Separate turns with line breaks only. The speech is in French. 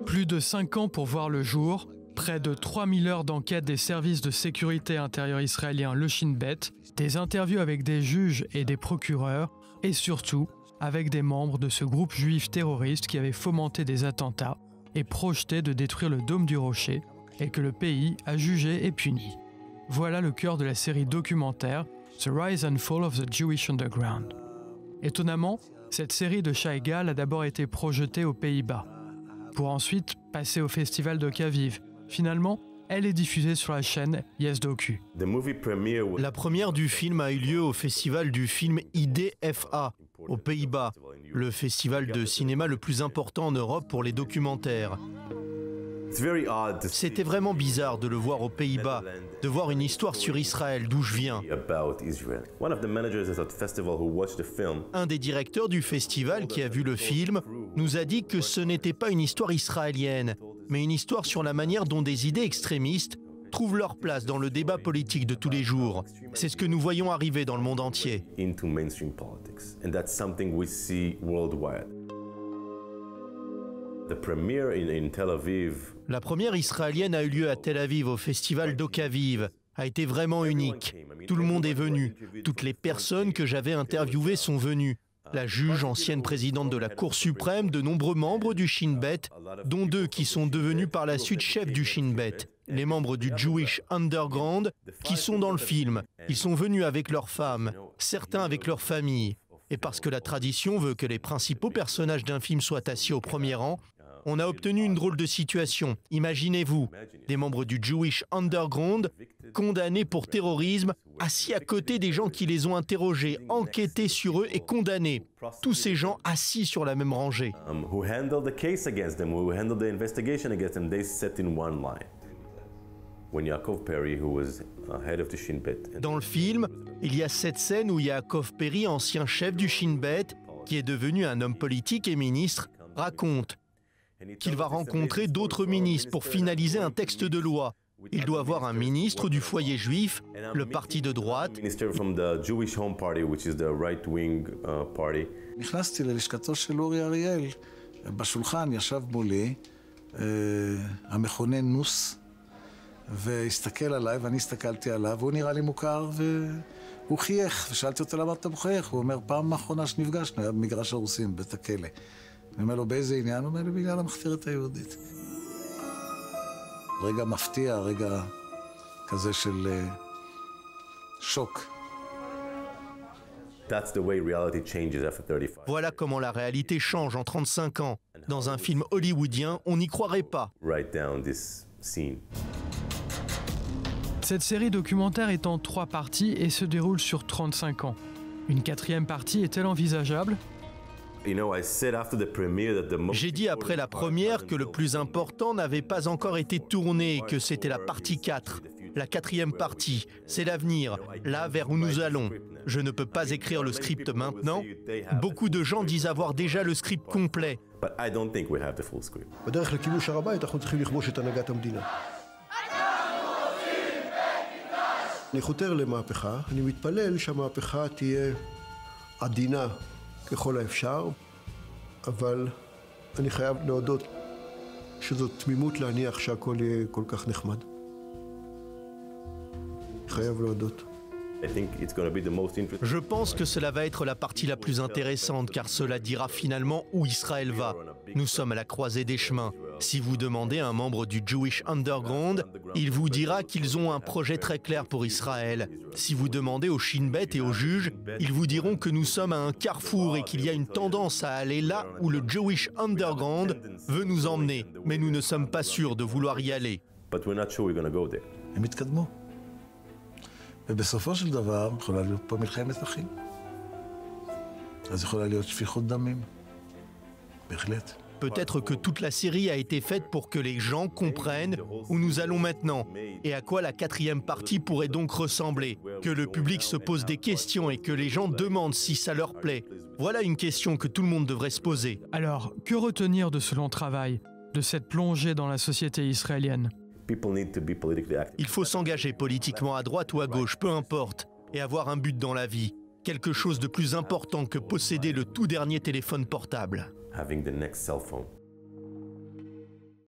Plus de 5 ans pour voir le jour, près de 3000 heures d'enquête des services de sécurité intérieure israéliens, le Shin Bet, des interviews avec des juges et des procureurs, et surtout avec des membres de ce groupe juif terroriste qui avait fomenté des attentats et projeté de détruire le dôme du Rocher, et que le pays a jugé et puni. Voilà le cœur de la série documentaire The Rise and Fall of the Jewish Underground. Étonnamment, cette série de Shai Gal a d'abord été projetée aux Pays-Bas, pour ensuite passer au festival de Aviv. Finalement, elle est diffusée sur la chaîne Yes Docu.
La première du film a eu lieu au festival du film IDFA, aux Pays-Bas, le festival de cinéma le plus important en Europe pour les documentaires. C'était vraiment bizarre de le voir aux Pays-Bas, de voir une histoire sur Israël, d'où je viens. Un des directeurs du festival qui a vu le film nous a dit que ce n'était pas une histoire israélienne, mais une histoire sur la manière dont des idées extrémistes trouvent leur place dans le débat politique de tous les jours. C'est ce que nous voyons arriver dans le monde entier. La première israélienne a eu lieu à Tel Aviv au festival d'Aviv, a été vraiment unique. Tout le monde est venu, toutes les personnes que j'avais interviewées sont venues. La juge, ancienne présidente de la Cour suprême, de nombreux membres du Shin Bet, dont 2 qui sont devenus par la suite chefs du Shin Bet. Les membres du Jewish Underground qui sont dans le film. Ils sont venus avec leurs femmes, certains avec leurs familles. Et parce que la tradition veut que les principaux personnages d'un film soient assis au premier rang, on a obtenu une drôle de situation. Imaginez-vous, des membres du Jewish Underground, condamnés pour terrorisme, assis à côté des gens qui les ont interrogés, enquêtés sur eux et condamnés. Tous ces gens assis sur la même rangée. Dans le film, il y a cette scène où Yaakov Perry, ancien chef du Shin Bet, qui est devenu un homme politique et ministre, raconte qu'il va rencontrer d'autres ministres pour finaliser un texte de loi. Il doit avoir un ministre du foyer juif, le parti de droite.
נכנסתי ללשכתו של אורי אריאל, בשולחן ישב מולי המכונן נוס, והסתכל עליי ואני הסתכלתי עליו, והוא נראה לי מוכר והוא חייך, ושאלתי אותו למה אתה מחייך, הוא אומר פעם האחרונה שנפגשנו היה במגרש הרוסים, בית הכלא. אני אומר לו באיזה עניין? הוא אומר לי בגלל המחתרת היהודית. רגע מפתיע, רגע כזה של שוק.
Voilà comment la réalité change en 35 ans. Dans un film hollywoodien, on n'y croirait pas.
Cette série documentaire est en 3 parties et se déroule sur 35 ans. Une 4e partie est-elle envisageable ?
J'ai dit après la première que le plus important n'avait pas encore été tourné et que c'était la partie 4. La 4e partie, c'est l'avenir, là vers où nous allons. Je ne peux pas écrire le script maintenant. Beaucoup de gens disent avoir déjà le script complet.
בדרך לכיבוש הר הבית אנחנו צריכים לכבוש את הנהגת המדינה. אני חותר למהפכה, אני מתפלל שהמהפכה תהיה עדינה ככל האפשר, אבל אני חייב להודות שזאת תמימות להניח שהכל יהיה כל כך נחמד. חייב להודות.
Je pense que cela va être la partie la plus intéressante car cela dira finalement où Israël va. Nous sommes à la croisée des chemins. Si vous demandez à un membre du Jewish Underground, il vous dira qu'ils ont un projet très clair pour Israël. Si vous demandez au Shin Bet et aux juges, ils vous diront que nous sommes à un carrefour et qu'il y a une tendance à aller là où le Jewish Underground veut nous emmener. Mais nous ne sommes pas sûrs de vouloir y aller.
ובסופו של דבר יכולה להיות פה מלחמת אחים. אז יכולה להיות שפיכות דמים. בהחלט.
Peut-être que toute la série a été faite pour que les gens comprennent où nous allons maintenant et à quoi la 4e partie pourrait donc ressembler. Que le public se pose des questions et que les gens demandent si ça leur plaît. Voilà une question que tout le monde devrait se poser.
Alors, que retenir de ce long travail, de cette plongée dans la société israélienne ?
Il faut s'engager politiquement à droite ou à gauche, peu importe, et avoir un but dans la vie. quelque chose de plus important que posséder le tout dernier téléphone portable.
Having the next cell phone.